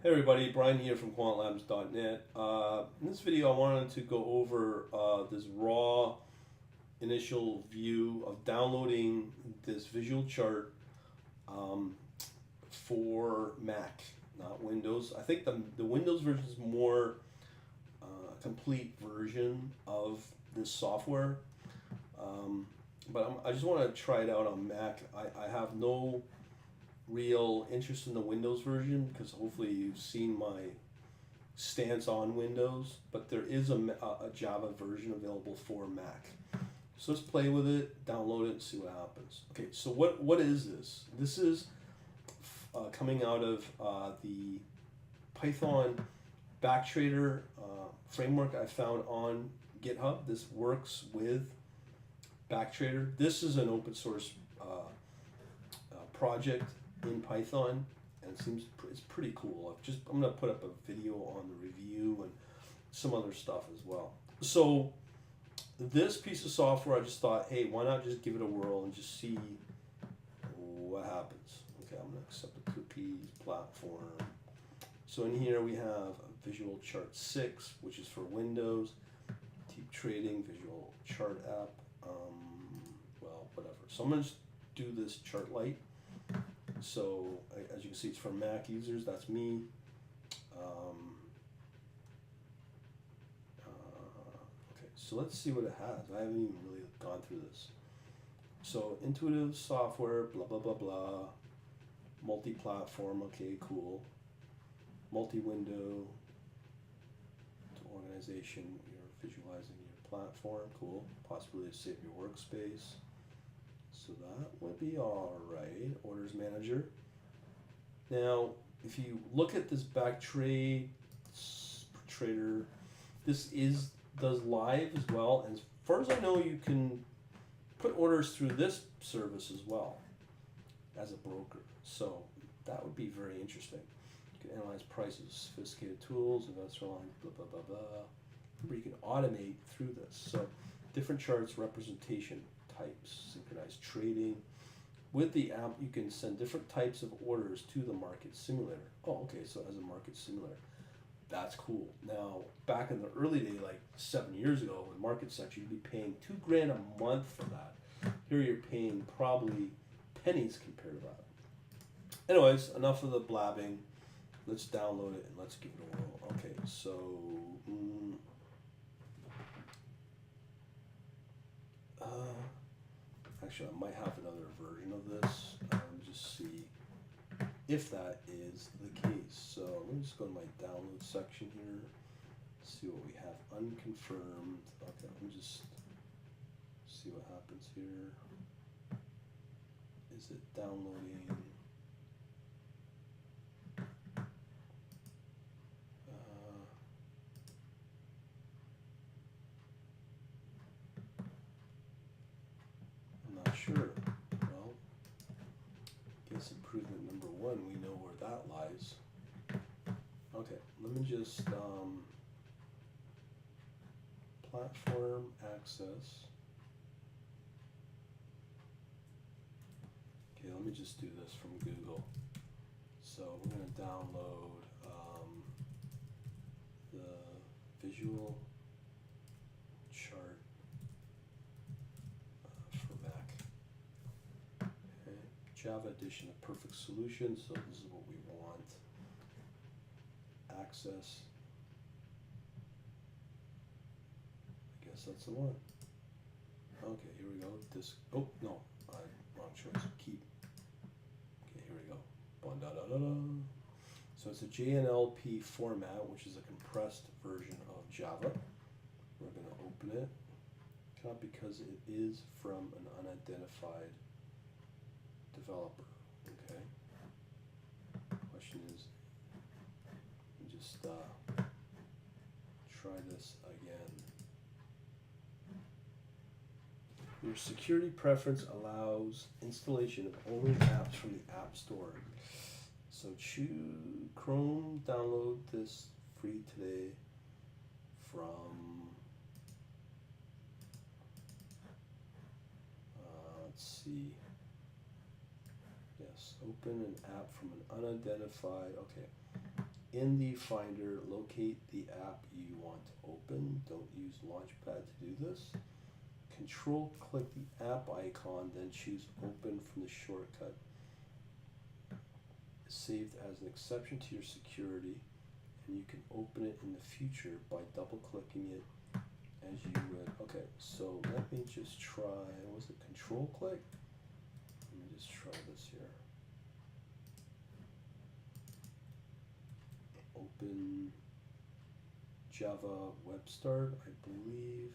Hey everybody, Brian here from quantlabs.net. In this video I wanted to go over this raw initial view of downloading this visual chart um, for Mac, not Windows. I think the Windows version is more complete version of this software, but I just want to try it out on Mac. I have no real interest in the Windows version because hopefully you've seen my stance on Windows, but there is a Java version available for Mac. So let's play with it, download it, and see what happens. Okay, so what is this? This is coming out of the Python Backtrader framework I found on GitHub. This works with Backtrader. This is an open source project in Python, and it's pretty cool. I'm gonna put up a video on the review and some other stuff as well. So this piece of software, I just thought, hey, why not just give it a whirl and just see what happens. Okay, I'm gonna accept the cookies platform. So in here we have a visual chart 6, which is for Windows, Deep Trading, visual chart app, well, whatever. So I'm gonna just do this chart light. So as you can see, it's for Mac users. That's me. Okay, so let's see what it has. I haven't even really gone through this. So intuitive software, blah blah blah blah. Multi-platform. Okay, cool. Multi-window to organization. You're visualizing your platform. Cool. Possibility to save your workspace. So that would be all right. Orders manager. Now, if you look at this Backtrader, this does live as well. And as far as I know, you can put orders through this service as well as a broker. So that would be very interesting. You can analyze prices, sophisticated tools, investor line, blah blah blah blah. Remember, you can automate through this. So different charts, representation types, synchronized trading. With the app, you can send different types of orders to the market simulator. Oh, okay, so as a market simulator. That's cool. Now, back in the early day, like 7 years ago, in market section, you'd be paying $2,000 a month for that. Here you're paying probably pennies compared to that. Anyways, enough of the blabbing. Let's download it and let's give it a whirl. Okay, so actually, I might have another version of this. Just see if that is the case. So let me just go to my download section here. See what we have unconfirmed. Okay, let me just see what happens here. Is it downloading? I'm not sure. Well, guess improvement number 1, we know where that lies. Okay, let me just platform access. Okay, let me just do this from Google. So we're going to download the visual chart for Mac. Okay. Java edition of Perfect Solution, so this is what we want. Access. I guess that's the one. Okay, here we go. This. Oh no, wrong choice. Keep. Okay, here we go. So it's a JNLP format, which is a compressed version of Java. We're going to open it. Not because it is from an unidentified developer. Okay. Question is, let me just try this again. Your security preference allows installation of only apps from the App Store. So choose Chrome, download this free today from, let's see, yes, open an app from an unidentified, okay. in the Finder, locate the app you want to open. Don't use Launchpad to do this. Control click the app icon, then choose open from the shortcut. Saved as an exception to your security, and you can open it in the future by double clicking it as you would. Okay, so let me just try, was it control click? Let me just try this here. Open Java Web Start, I believe.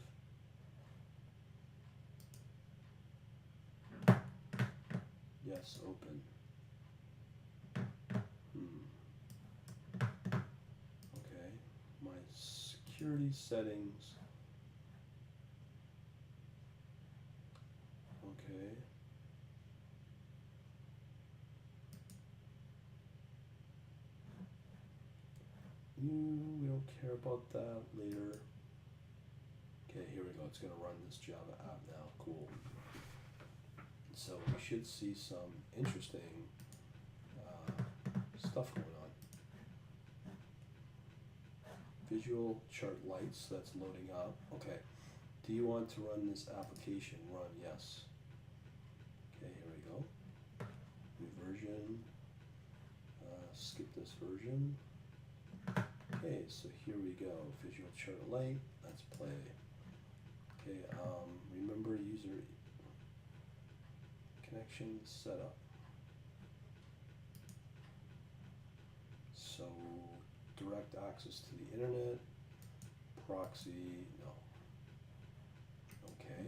Yes, open. Okay, my security settings. Okay. We don't care about that later. Okay, here we go. It's going to run this Java app now. Cool. So we should see some interesting stuff going on. Visual chart lights, that's loading up. Okay. Do you want to run this application? Run, yes. Okay, here we go. New version. Skip this version. Okay, so here we go. Visual chart light. Let's play. Okay, remember user connection setup. So direct access to the internet, proxy, no. Okay.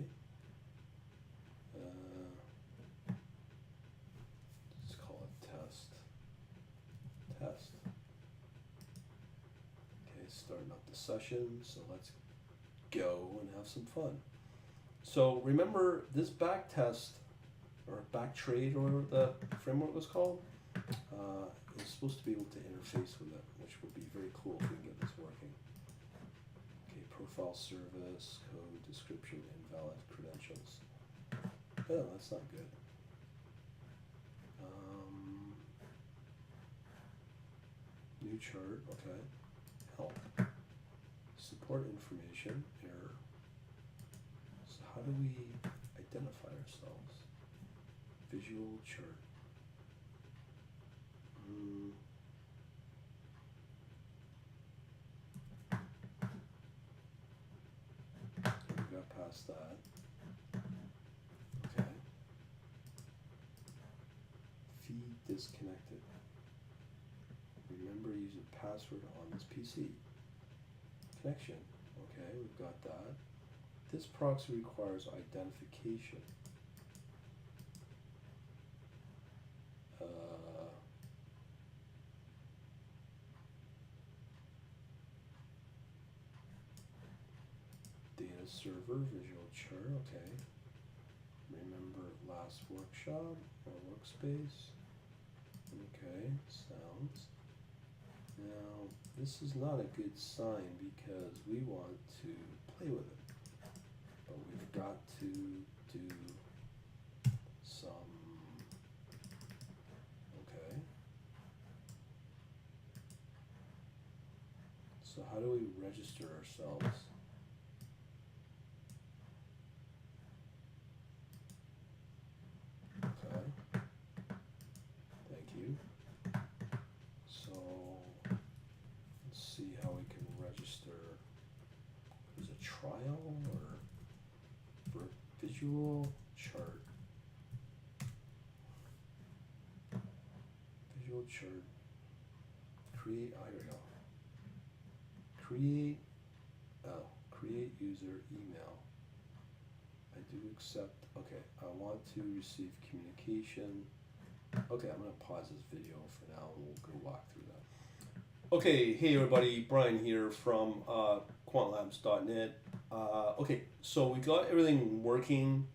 Let's call it test. Test. Okay, starting up the session, so let's go and have some fun. So remember this back test, or back trade, or whatever the framework was called, is supposed to be able to interface with it, which would be very cool if we can get this working. Okay, profile service, code, description, invalid credentials. Oh, that's not good. New chart, okay. Help. Support information, error. So how do we identify ourselves? Visual chart. We got past that. Okay. Feed disconnected. Remember using password on this PC. Connection. Okay, we've got that. This proxy requires identification. Data server, visual chart, okay. Remember last workshop or workspace. Okay, sounds. Now, this is not a good sign because we want to play with it. But we've got to do some, okay. So how do we register ourselves? Okay, thank you. So let's see how we can register. Is it trial or for visual chart? Visual chart. Create, oh, here we go. Create user email. I do accept, okay, I want to receive communication. Okay, I'm gonna pause this video for now and we'll go walk through that. Okay, hey everybody, Brian here from quantlabs.net. Okay, so we got everything working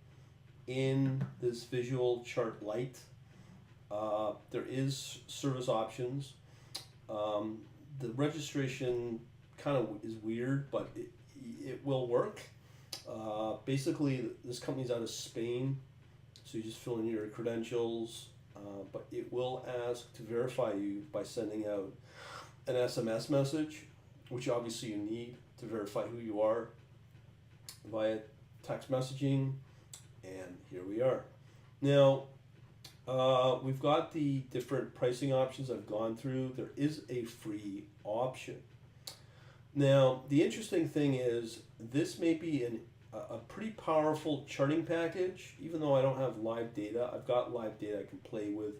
in this visual chart light. There is service options. The registration kind of is weird, but it will work. Basically, this company's out of Spain, so you just fill in your credentials, but it will ask to verify you by sending out an SMS message, which obviously you need to verify who you are via text messaging, and here we are. Now, we've got the different pricing options I've gone through. There is a free option. Now, the interesting thing is this may be a pretty powerful charting package, even though I don't have live data. I've got live data I can play with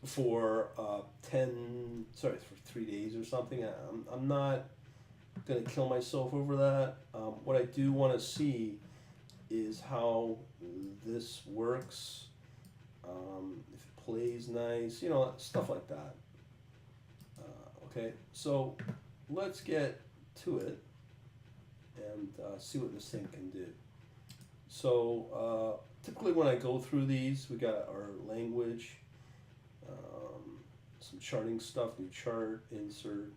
for for 3 days or something. I'm not going to kill myself over that. What I do want to see is how this works, if it plays nice, you know, stuff like that. Okay, so let's get to it and see what this thing can do. So typically when I go through these, we got our language, some charting stuff, new chart, insert.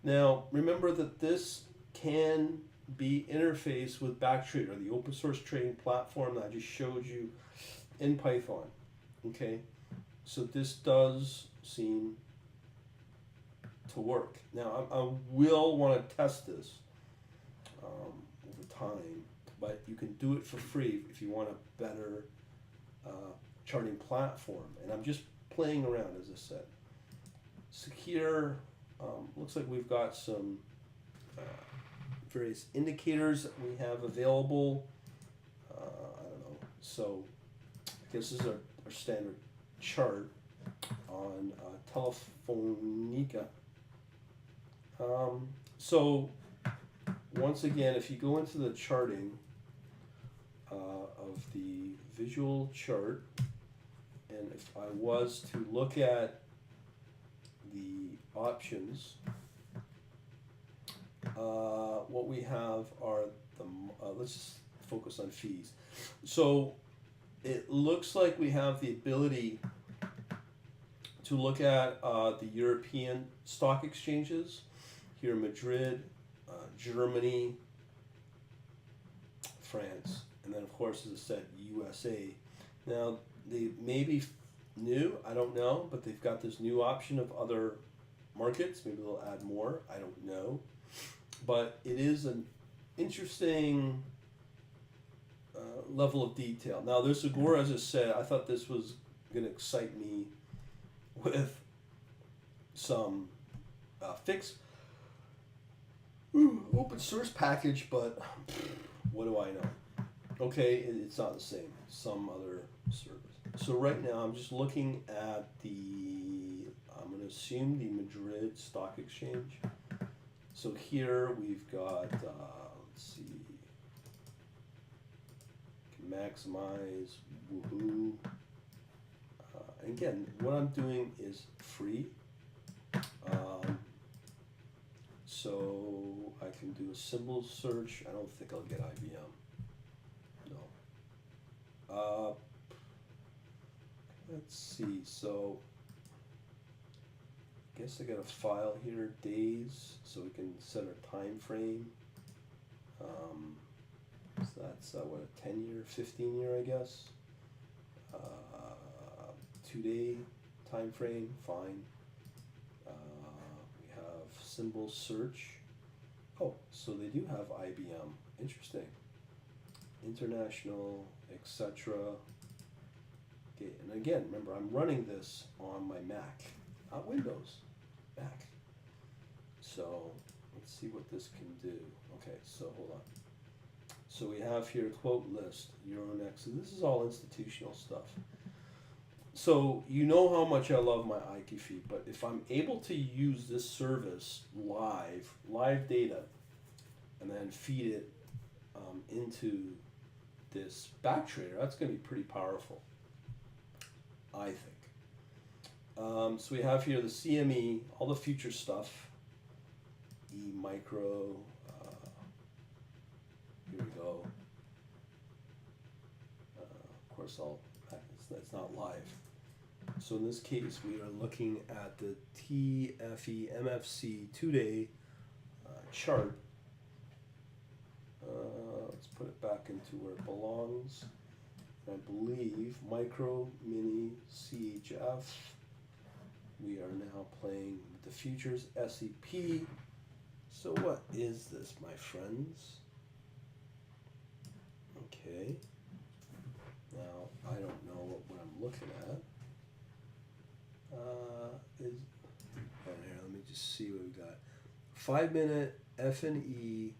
Now remember that this can be interfaced with Backtrader, the open source trading platform that I just showed you in Python. Okay, so this does seem to work. Now I will want to test this over time, but you can do it for free if you want a better charting platform. And I'm just playing around, as I said. So here, looks like we've got some various indicators that we have available. I don't know. So I guess this is our standard chart on Telefonica. So once again, if you go into the charting of the visual chart, and if I was to look at the options, what we have are the, let's just focus on fees. So it looks like we have the ability to look at the European stock exchanges, here Madrid, Germany, France, and then of course, as I said, USA. Now, they may be new, I don't know, but they've got this new option of other markets. Maybe they'll add more, I don't know. But it is an interesting level of detail. Now, this Agora, as I said, I thought this was going to excite me with some fixed open source package, but what do I know? Okay, it's not the same. Some other service. So right now, I'm just looking at I'm going to assume the Madrid Stock Exchange. So here we've got, let's see, can maximize, woohoo. Again, what I'm doing is free. So I can do a symbol search. I don't think I'll get IBM. No. Let's see, so I guess I got a file here, days, so we can set our time frame. So that's what, a 10-year, 15-year, I guess. 2-day time frame, fine. We have symbol search. Oh, so they do have IBM. Interesting. International, etc. Okay, and again, remember, I'm running this on my Mac, not Windows, Mac. So let's see what this can do. Okay, so hold on. So we have here quote list, Euronext. So this is all institutional stuff. So you know how much I love my IQ feed, but if I'm able to use this service live data, and then feed it into this Backtrader, that's going to be pretty powerful, I think. So we have here the CME, all the future stuff, E-micro, here we go. Of course, it's not live. So in this case, we are looking at the TFE MFC 2-day chart. Let's put it back into where it belongs. I believe micro, mini, CHF, We are now playing the Futures SEP. So what is this, my friends? Okay. Now, I don't know what I'm looking at. Here, let me just see what we got. 5 minute F&E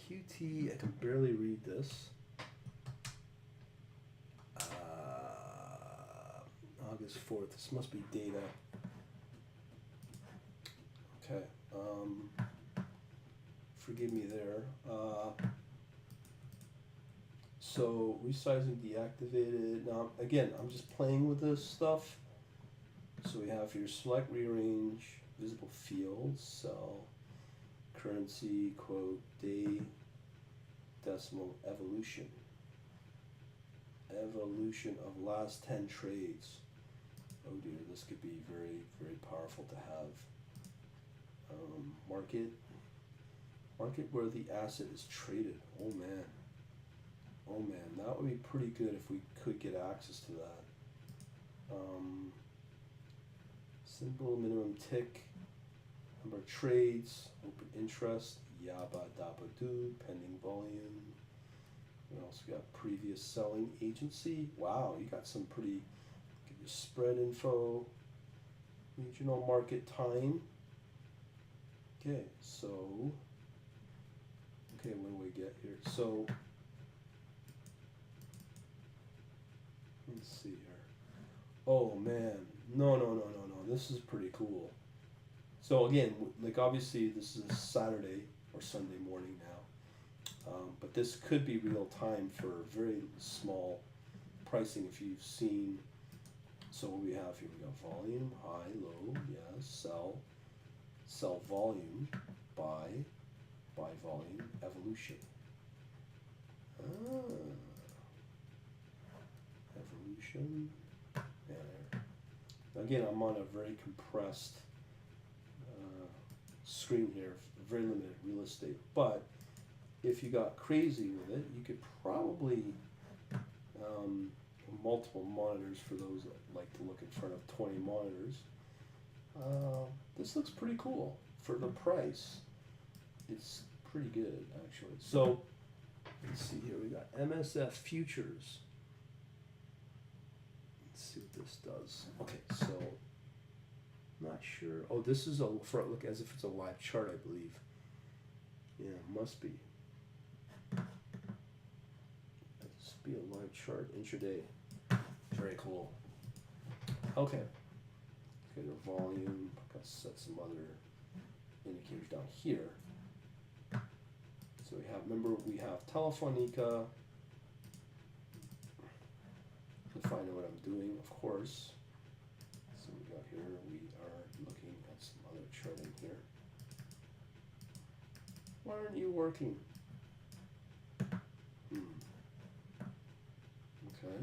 QT. I can barely read this. August 4th. This must be data. Okay. Forgive me there. So resizing deactivated. Now again, I'm just playing with this stuff. So we have here select, rearrange, visible fields, cell, currency, quote, day, decimal, evolution. Evolution of last 10 trades. Oh dear, this could be very, very powerful to have. Market where the asset is traded. Oh man, that would be pretty good if we could get access to that. Simple minimum tick, number of trades, open interest, yabba dabba doo, pending volume. We also got previous selling agency. Wow, you got some pretty, get your spread info, regional market time. Okay, so, okay, what do we get here? So, let's see here. Oh man, no, this is pretty cool. So again, like obviously this is Saturday or Sunday morning now, but this could be real time for very small pricing if you've seen. So what we have here, we got volume, high, low, yeah, sell volume, buy volume, evolution. Evolution. Now again, I'm on a very compressed screen here, very limited real estate. But if you got crazy with it, you could probably multiple monitors for those that like to look in front of 20 monitors. This looks pretty cool for the price. It's pretty good actually. So let's see here. We got MSF futures. Let's see what this does. Okay, so not sure. Oh, this is for it look as if it's a live chart, I believe. Yeah, must be. Must be a live chart intraday. Very cool. Okay. Okay, the volume. I've got to set some other indicators down here. So we have, remember, we have Telefonica. If I know what I'm doing, of course. So we got here, we are looking at some other charting here. Why aren't you working? Okay.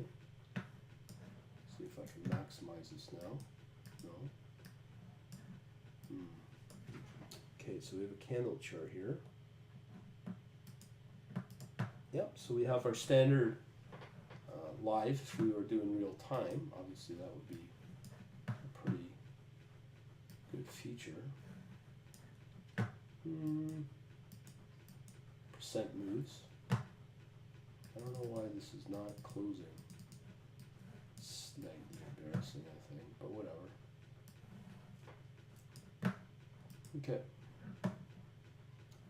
See if I can maximize this now. No. Okay, so we have a candle chart here. Yep, so we have our standard live. If we were doing real time, obviously that would be a pretty good feature. Percent moves. I don't know why this is not closing. It's embarrassing, I think, but whatever. Okay.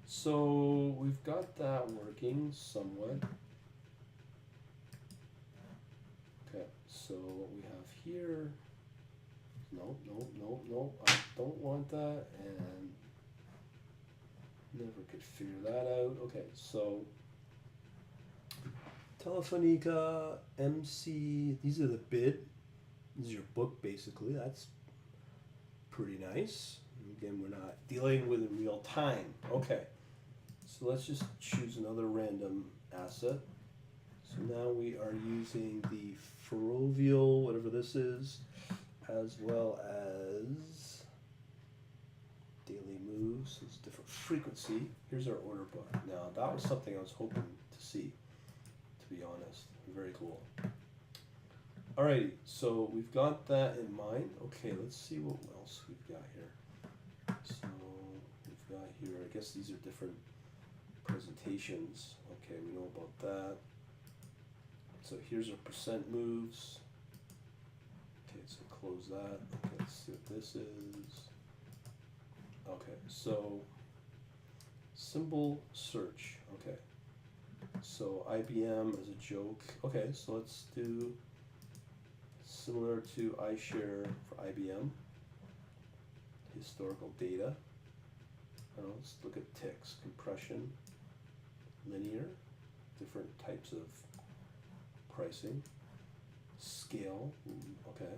So we've got that working somewhat. Okay, so what we have here, nope, I don't want that, and never could figure that out. Okay, so Telefonica, MC, these are the bid. This is your book basically. That's pretty nice. Again, we're not dealing with it in real time. Okay, so let's just choose another random asset. So now we are using the Ferrovial, whatever this is, as well as daily moves. It's different frequency. Here's our order book. Now that was something I was hoping to see, to be honest. Very cool. Alrighty, so we've got that in mind. Okay, let's see what else we've got here. So we've got here, I guess these are different presentations. Okay, we know about that. So here's our percent moves. Okay, so close that. Okay, let's see what this is. Okay, so symbol search. Okay, so IBM as a joke. Okay, so let's do similar to iShare for IBM. Historical data. Let's look at ticks, compression, linear, different types of pricing, scale. Okay.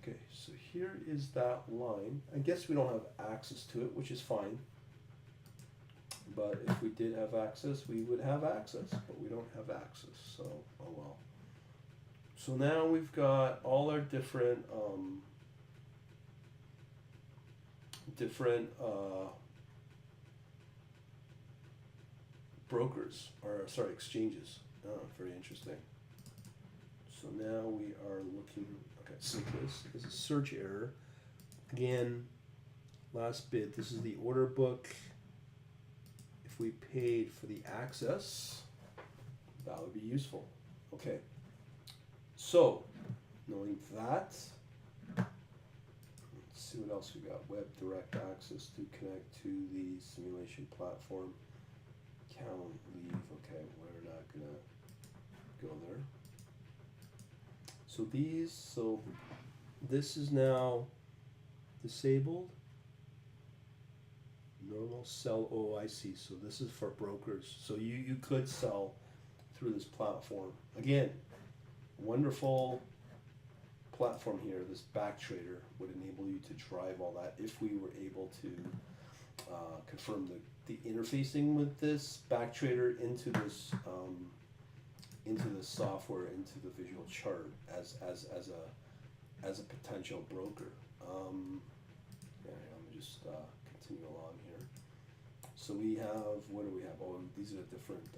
Okay, so here is that line. I guess we don't have access to it, which is fine. But if we did have access, we would have access, but we don't have access, so oh well. So now we've got all our different brokers, or sorry, exchanges. Oh, very interesting. So now we are looking, okay, so this is a search error. Again, last bit, this is the order book. If we paid for the access, that would be useful. Okay, so knowing that, let's see what else we got. Web direct access to connect to the simulation platform. Count, leave, okay, we're not gonna go there. So this is now disabled. Normal sell, oh I see, so this is for brokers. So you could sell through this platform. Again, wonderful platform here. This Backtrader would enable you to drive all that if we were able to confirm the interfacing with this Backtrader into this software, into the visual chart as a potential broker. Yeah, let me just continue along here. So we have, what do we have? Oh, these are the different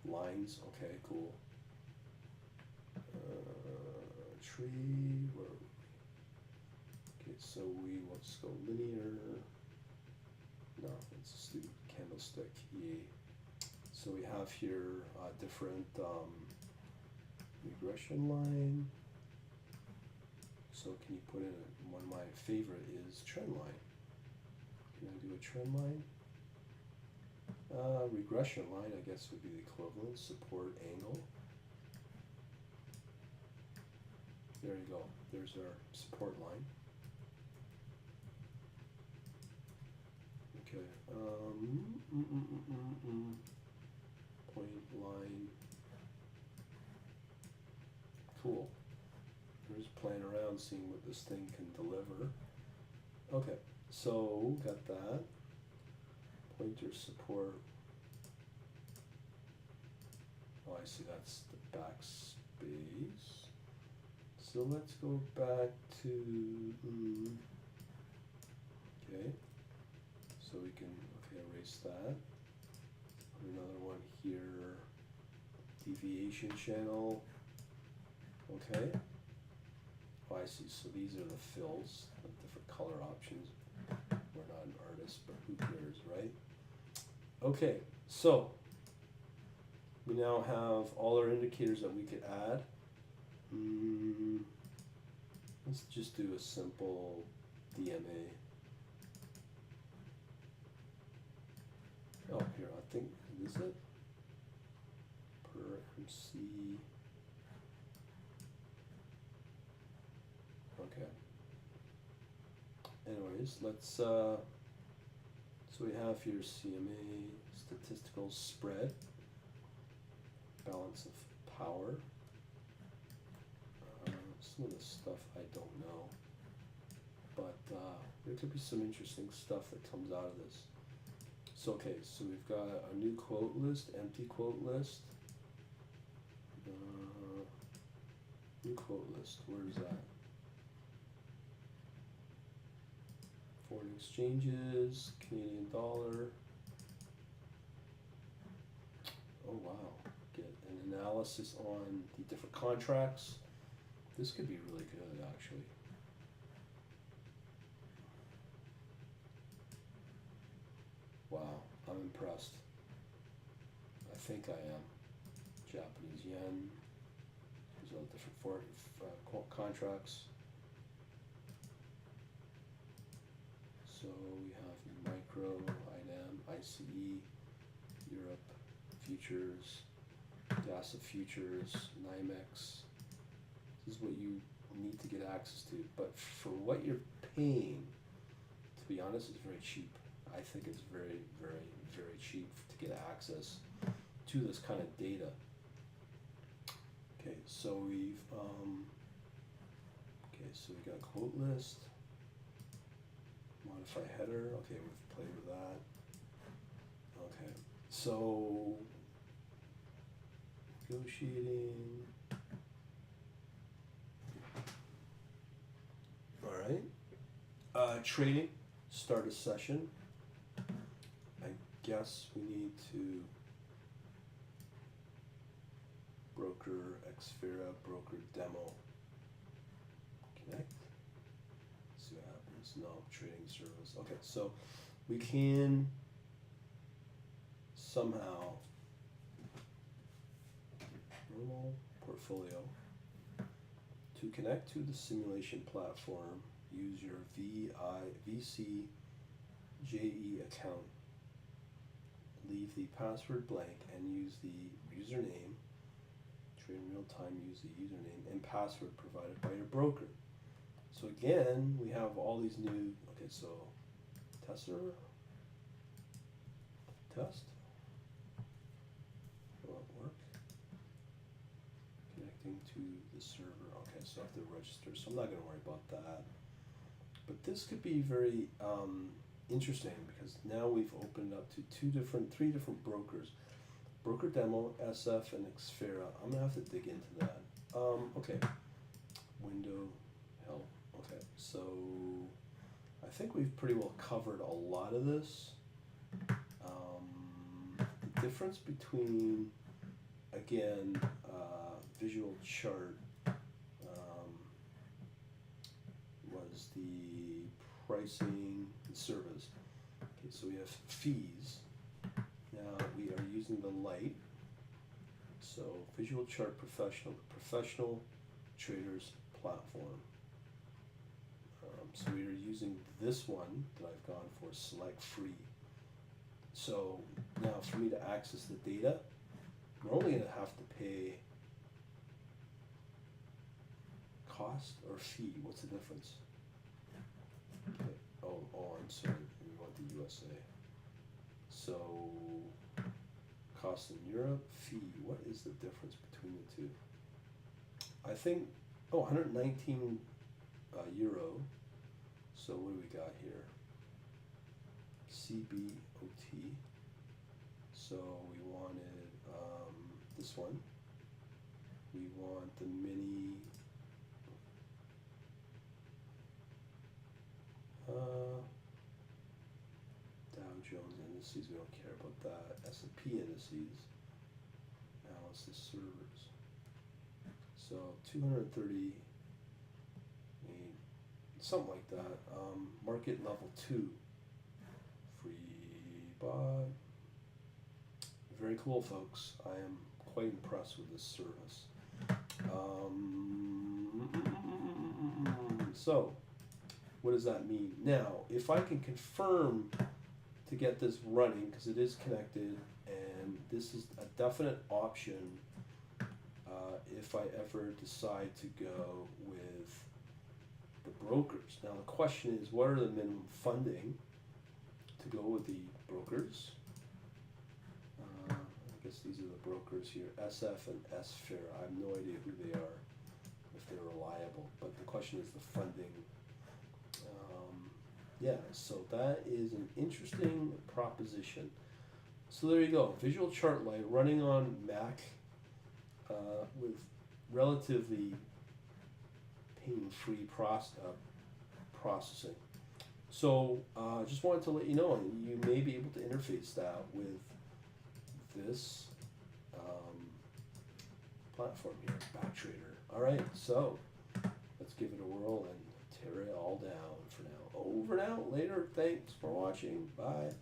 lines. Okay, cool. Tree, where are we? Okay, so let's go linear. No, let's just do candlestick. Yay. So we have here different regression line. So can you put in one of my favorite is trend line. Can I do a trend line? Regression line, I guess, would be the equivalent. Support angle. There you go. There's our support line. Okay. Point line. Cool. We're just playing around, seeing what this thing can deliver. Okay. So got that. Pointer support. Oh, I see. That's the backspace. So let's go back to, okay, so we can, okay, erase that. Put another one here, deviation channel, okay. Oh, I see, so these are the fills, the different color options. We're not an artist, but who cares, right? Okay, so we now have all our indicators that we could add. Let's just do a simple DMA. Oh, here, I think, is it? Per MC. Okay. Anyways, let's, so we have here CMA, statistical spread, balance of power. Some of this stuff I don't know, but there could be some interesting stuff that comes out of this. So okay, so we've got a new quote list, empty quote list, new quote list, where is that? Foreign exchanges, Canadian dollar. Oh wow. analysis on the different contracts. This could be really good, actually. Wow, I'm impressed. I think I am. Japanese yen. There's all different contracts. So we have micro, INM, ICE, Europe, futures, DASA futures, NYMEX. This is what you need to get access to. But for what you're paying, to be honest, it's very cheap. I think it's very, very, very cheap to get access to this kind of data. Okay, so we got a quote list, modify header. Okay, we've played with that. Okay, so negotiating. All right, trading. Start a session. I guess we need to broker Xfera, broker demo. Connect. See what happens. No, trading service. Okay, so we can somehow normal portfolio to connect to the simulation platform. Use your VCJE account. Leave the password blank and use the username. Trade in real time, use the username and password provided by your broker. So again, we have all these new, okay, so tester, test, will it work? Connecting to the server, okay, so I have to register, so I'm not gonna worry about that. But this could be very interesting because now we've opened up to three different brokers. Broker demo, SF, and Xfera. I'm gonna have to dig into that. Okay. Window, help. Okay, so I think we've pretty well covered a lot of this. The difference between, again, visual chart was the pricing and service. Okay, so we have fees. Now we are using the light. So visual chart professional, the professional traders platform. So we are using this one that I've gone for, select free. So now for me to access the data, we're only going to have to pay cost or fee. What's the difference? Okay. Oh, I'm sorry. We want the USA. So cost in Europe, fee. What is the difference between the two? I think, 119 euro. So what do we got here? CBOT. So we wanted this one. We want the mini Dow Jones indices. We don't care about that. S&P indices. Analysis servers. So 230. Something like that. Market level 2. Free buy. Very cool, folks. I am quite impressed with this service. So, what does that mean? Now, if I can confirm to get this running, because it is connected, and this is a definite option if I ever decide to go with the brokers. Now the question is, what are the minimum funding to go with the brokers? I guess these are the brokers here, SF and Xfera. I have no idea who they are, if they're reliable, but the question is the funding. Yeah, so that is an interesting proposition. So there you go, Visual Chart Lite running on Mac with relatively pain-free processing. So just wanted to let you know, you may be able to interface that with this platform here, Backtrader. All right, so let's give it a whirl and tear it all down for now. Over and out. Later. Thanks for watching. Bye.